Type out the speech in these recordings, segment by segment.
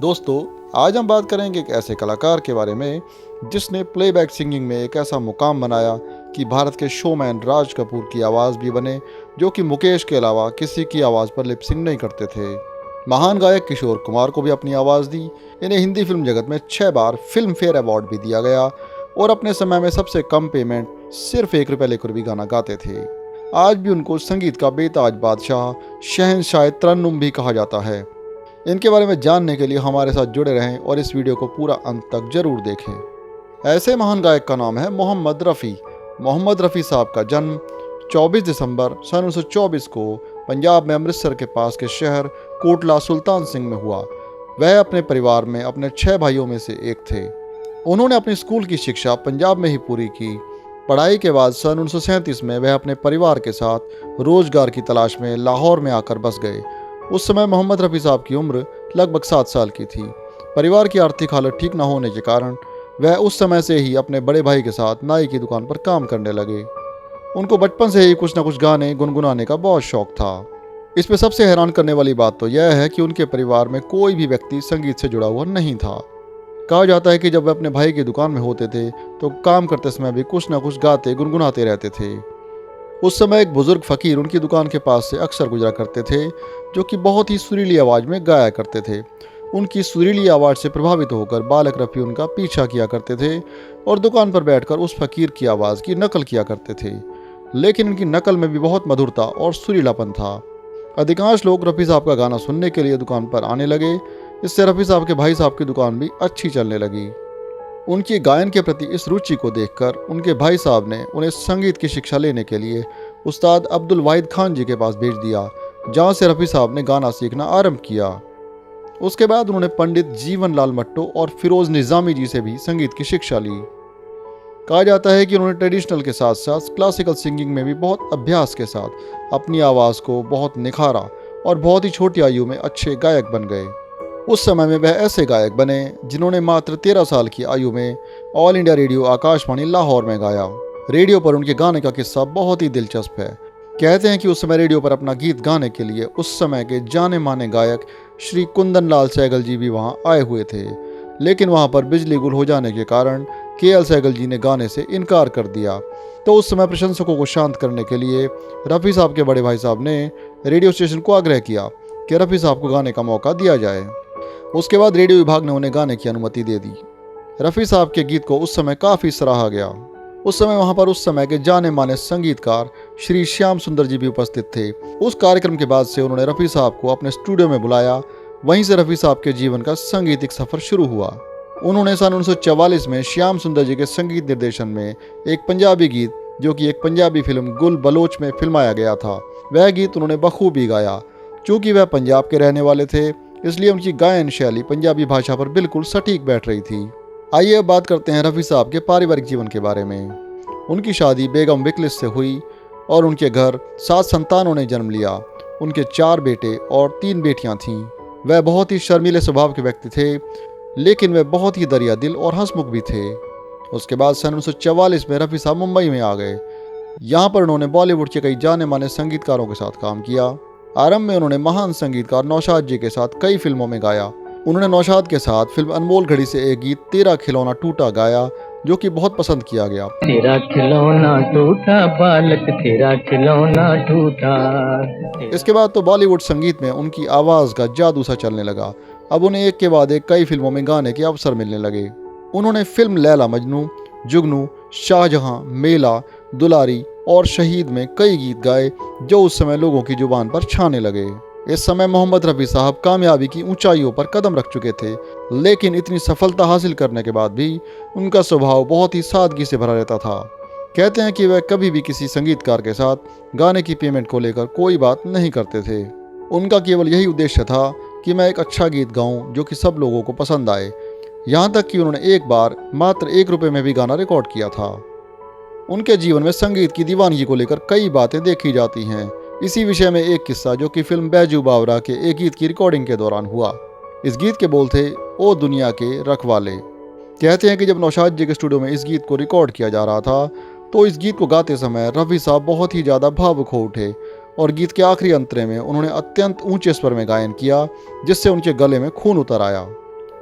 दोस्तों, आज हम बात करेंगे एक ऐसे कलाकार के बारे में जिसने प्लेबैक सिंगिंग में एक ऐसा मुकाम बनाया कि भारत के शोमैन राज कपूर की आवाज़ भी बने, जो कि मुकेश के अलावा किसी की आवाज़ पर लिप सिंग नहीं करते थे। महान गायक किशोर कुमार को भी अपनी आवाज़ दी। इन्हें हिंदी फिल्म जगत में 6 बार फिल्म फेयर अवार्ड भी दिया गया और अपने समय में सबसे कम पेमेंट सिर्फ ₹1 लेकर भी गाना गाते थे। आज भी उनको संगीत का बेताज बादशाह, शहंशाह तरन्नुम भी कहा जाता है। इनके बारे में जानने के लिए हमारे साथ जुड़े रहें और इस वीडियो को पूरा अंत तक जरूर देखें। ऐसे महान गायक का नाम है मोहम्मद रफ़ी। मोहम्मद रफ़ी साहब का जन्म 24 दिसंबर सन 1924 को पंजाब में अमृतसर के पास के शहर कोटला सुल्तान सिंह में हुआ। वह अपने परिवार में अपने 6 भाइयों में से एक थे। उन्होंने अपनी स्कूल की शिक्षा पंजाब में ही पूरी की। पढ़ाई के बाद सन 1937 में वह अपने परिवार के साथ रोजगार की तलाश में लाहौर में आकर बस गए। उस समय मोहम्मद रफ़ी साहब की उम्र लगभग 7 साल की थी। परिवार की आर्थिक हालत ठीक न होने के कारण वह उस समय से ही अपने बड़े भाई के साथ नाई की दुकान पर काम करने लगे। उनको बचपन से ही कुछ न कुछ गाने गुनगुनाने का बहुत शौक था। इसमें सबसे हैरान करने वाली बात तो यह है कि उनके परिवार में कोई भी व्यक्ति संगीत से जुड़ा हुआ नहीं था। कहा जाता है कि जब वे अपने भाई की दुकान में होते थे तो काम करते समय भी कुछ न कुछ गाते गुनगुनाते रहते थे। उस समय एक बुजुर्ग फकीर उनकी दुकान के पास से अक्सर गुजरा करते थे, जो कि बहुत ही सुरीली आवाज़ में गाया करते थे। उनकी सुरीली आवाज़ से प्रभावित होकर बालक रफ़ी उनका पीछा किया करते थे और दुकान पर बैठकर उस फकीर की आवाज़ की नकल किया करते थे। लेकिन इनकी नकल में भी बहुत मधुरता और सुरीलापन था। अधिकांश लोग रफ़ी साहब का गाना सुनने के लिए दुकान पर आने लगे। इससे रफ़ी साहब के भाई साहब की दुकान भी अच्छी चलने लगी। उनकी गायन के प्रति इस रुचि को देखकर उनके भाई साहब ने उन्हें संगीत की शिक्षा लेने के लिए उस्ताद अब्दुल वाहिद खान जी के पास भेज दिया, जहाँ से रफ़ी साहब ने गाना सीखना आरंभ किया। उसके बाद उन्होंने पंडित जीवन लाल मट्टो और फिरोज़ निज़ामी जी से भी संगीत की शिक्षा ली। कहा जाता है कि उन्होंने ट्रेडिशनल के साथ साथ क्लासिकल सिंगिंग में भी बहुत अभ्यास के साथ अपनी आवाज़ को बहुत निखारा और बहुत ही छोटी आयु में अच्छे गायक बन गए। उस समय में वह ऐसे गायक बने जिन्होंने मात्र 13 साल की आयु में all India radio Akashvani Lahore में गाया। रेडियो पर उनके गाने का किस्सा बहुत ही दिलचस्प है। कहते हैं कि उस समय रेडियो पर अपना गीत गाने के लिए उस समय के जाने माने गायक श्री कुंदन लाल सहगल जी भी वहां आए हुए थे, लेकिन वहां पर बिजली गुल हो जाने के कारण KL सहगल जी ने गाने से इनकार कर दिया। तो उस समय प्रशंसकों को शांत करने के लिए रफ़ी साहब के बड़े भाई साहब ने रेडियो स्टेशन को आग्रह किया कि रफ़ी साहब को गाने का मौका दिया जाए। उसके बाद रेडियो विभाग ने उन्हें गाने की अनुमति दे दी। रफ़ी साहब के गीत को उस समय काफ़ी सराहा गया। उस समय वहां पर उस समय के जाने माने संगीतकार श्री श्याम सुंदर जी भी उपस्थित थे। उस कार्यक्रम के बाद से उन्होंने रफ़ी साहब को अपने स्टूडियो में बुलाया। वहीं से रफ़ी साहब के जीवन का संगीतिक सफ़र शुरू हुआ। उन्होंने सन 1944 में श्याम सुंदर जी के संगीत निर्देशन में एक पंजाबी गीत, जो कि एक पंजाबी फिल्म गुल बलोच में फिल्माया गया था, वह गीत उन्होंने बखूबी गाया। चूँकि वह पंजाब के रहने वाले थे, इसलिए उनकी गायन शैली पंजाबी भाषा पर बिल्कुल सटीक बैठ रही थी। आइए अब बात करते हैं रफ़ी साहब के पारिवारिक जीवन के बारे में। उनकी शादी बेगम विकलिस से हुई और उनके घर 7 संतानों ने जन्म लिया। उनके 4 बेटे और 3 बेटियां थीं। वह बहुत ही शर्मीले स्वभाव के व्यक्ति थे, लेकिन वह बहुत ही दरिया दिल और हंसमुख भी थे। उसके बाद सन 1944 में रफ़ी साहब मुंबई में आ गए। यहाँ पर उन्होंने बॉलीवुड के कई जाने माने संगीतकारों के साथ काम किया। आरंभ में उन्होंने महान संगीतकार नौशाद जी के साथ कई फिल्मों में गाया। उन्होंने नौशाद के साथ फिल्म अनमोल घड़ी से एक गीत तेरा खिलौना टूटा गाया, जो कि बहुत पसंद किया गया। तेरा खिलौना टूटा बालक, तेरा खिलौना टूटा। इसके बाद तो बॉलीवुड संगीत में उनकी आवाज़ का जादू सा चलने लगा। अब उन्हें एक के बाद एक कई फिल्मों में गाने के अवसर मिलने लगे। उन्होंने फिल्म लैला मजनू, जुगनू, शाहजहां, मेला, दुलारी और शहीद में कई गीत गाए, जो उस समय लोगों की जुबान पर छाने लगे। इस समय मोहम्मद रफ़ी साहब कामयाबी की ऊंचाइयों पर कदम रख चुके थे, लेकिन इतनी सफलता हासिल करने के बाद भी उनका स्वभाव बहुत ही सादगी से भरा रहता था। कहते हैं कि वह कभी भी किसी संगीतकार के साथ गाने की पेमेंट को लेकर कोई बात नहीं करते थे। उनका केवल यही उद्देश्य था कि मैं एक अच्छा गीत गाऊं जो कि सब लोगों को पसंद आए। यहाँ तक कि उन्होंने एक बार मात्र ₹1 में भी गाना रिकॉर्ड किया था। उनके जीवन में संगीत की दीवानगी को लेकर कई बातें देखी जाती हैं। इसी विषय में एक किस्सा जो कि फिल्म बैजू बावरा के एक गीत की रिकॉर्डिंग के दौरान हुआ। इस गीत के बोल थे, ओ दुनिया के रखवाले। कहते हैं कि जब नौशाद जी के स्टूडियो में इस गीत को रिकॉर्ड किया जा रहा था, तो इस गीत को गाते समय रफ़ी साहब बहुत ही ज़्यादा भावुक हो उठे और गीत के आखिरी अंतरे में उन्होंने अत्यंत ऊंचे स्वर में गायन किया, जिससे उनके गले में खून उतर आया।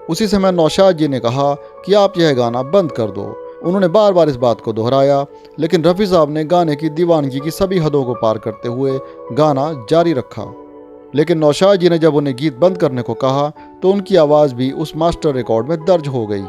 उसी समय नौशाद जी ने कहा कि आप यह गाना बंद कर दो। उन्होंने बार बार इस बात को दोहराया, लेकिन रफ़ी साहब ने गाने की दीवानगी की सभी हदों को पार करते हुए गाना जारी रखा। लेकिन नौशाद जी ने जब उन्हें गीत बंद करने को कहा तो उनकी आवाज़ भी उस मास्टर रिकॉर्ड में दर्ज हो गई।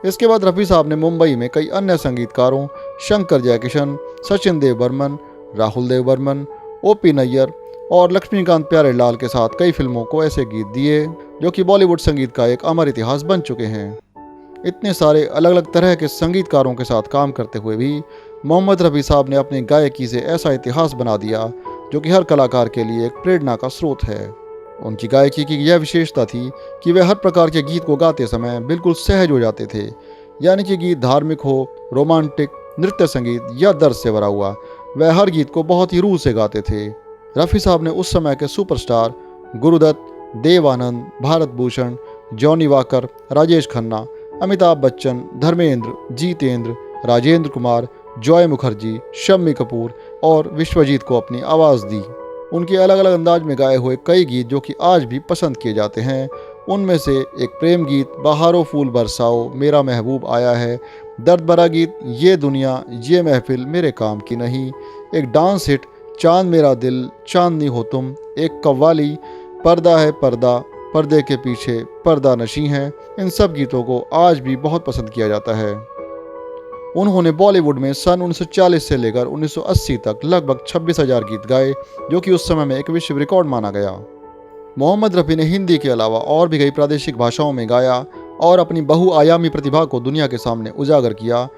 इसके बाद रफ़ी साहब ने मुंबई में कई अन्य संगीतकारों शंकर जयकिशन, सचिन देव बर्मन, राहुल देव बर्मन, ओपी नैयर और लक्ष्मीकांत प्यारेलाल के साथ कई फिल्मों को ऐसे गीत दिए जो कि बॉलीवुड संगीत का एक अमर इतिहास बन चुके हैं। इतने सारे अलग अलग तरह के संगीतकारों के साथ काम करते हुए भी मोहम्मद रफ़ी साहब ने अपनी गायकी से ऐसा इतिहास बना दिया जो कि हर कलाकार के लिए एक प्रेरणा का स्रोत है। उनकी गायकी की यह विशेषता थी कि वे हर प्रकार के गीत को गाते समय बिल्कुल सहज हो जाते थे, यानी कि गीत धार्मिक हो, रोमांटिक, नृत्य संगीत या दर्द से भरा हुआ, वह हर गीत को बहुत ही रूह से गाते थे। रफ़ी साहब ने उस समय के सुपरस्टार गुरुदत्त, देव आनंद, भारत भूषण, जॉनी वाकर, राजेश खन्ना, अमिताभ बच्चन, धर्मेंद्र, जीतेंद्र, राजेंद्र कुमार, जॉय मुखर्जी, शम्मी कपूर और विश्वजीत को अपनी आवाज़ दी। उनके अलग अलग अंदाज में गाए हुए कई गीत जो कि आज भी पसंद किए जाते हैं, उनमें से एक प्रेम गीत बहारों फूल बरसाओ, मेरा महबूब आया है, दर्द भरा गीत ये दुनिया ये महफिल मेरे काम की नहीं, एक डांस हिट चांद मेरा दिल चांदनी हो तुम, एक कव्वाली पर्दा है पर्दा पर्दे के पीछे पर्दा नशी है, इन सब गीतों को आज भी बहुत पसंद किया जाता है। उन्होंने बॉलीवुड में सन 1940 से लेकर 1980 तक लगभग 26,000 गीत गाए जो कि उस समय में एक विश्व रिकॉर्ड माना गया। मोहम्मद रफ़ी ने हिंदी के अलावा और भी कई प्रादेशिक भाषाओं में गाया और अपनी बहुआयामी प्रतिभा को दुनिया के सामने उजागर किया।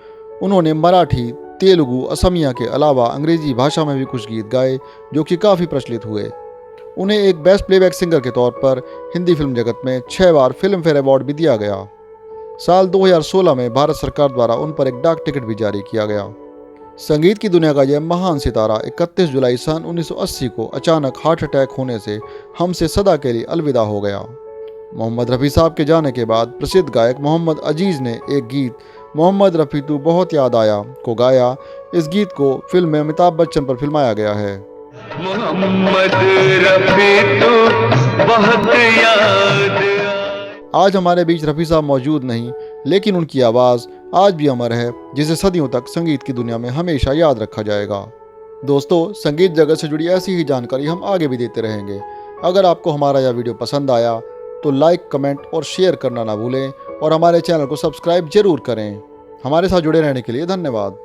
उन्होंने मराठी, तेलुगु, असमिया के अलावा अंग्रेजी भाषा में भी कुछ गीत गाए जो कि काफ़ी प्रचलित हुए। उन्हें एक बेस्ट प्लेबैक सिंगर के तौर पर हिंदी फिल्म जगत में 6 बार फिल्म फेयर अवार्ड भी दिया गया। साल 2016 में भारत सरकार द्वारा उन पर एक डाक टिकट भी जारी किया गया। संगीत की दुनिया का यह महान सितारा 31 जुलाई सन 1980 को अचानक हार्ट अटैक होने से हमसे सदा के लिए अलविदा हो गया। मोहम्मद रफ़ी साहब के जाने के बाद प्रसिद्ध गायक मोहम्मद अजीज़ ने एक गीत मोहम्मद रफ़ी तू बहुत याद आया को गाया। इस गीत को फिल्म में अमिताभ बच्चन पर फिल्माया गया है। मोहम्मद रफ़ी तू बहुत याद। आज हमारे बीच रफ़ी साहब मौजूद नहीं, लेकिन उनकी आवाज़ आज भी अमर है, जिसे सदियों तक संगीत की दुनिया में हमेशा याद रखा जाएगा। दोस्तों, संगीत जगत से जुड़ी ऐसी ही जानकारी हम आगे भी देते रहेंगे। अगर आपको हमारा यह वीडियो पसंद आया तो लाइक, कमेंट और शेयर करना ना भूलें और हमारे चैनल को सब्सक्राइब जरूर करें। हमारे साथ जुड़े रहने के लिए धन्यवाद।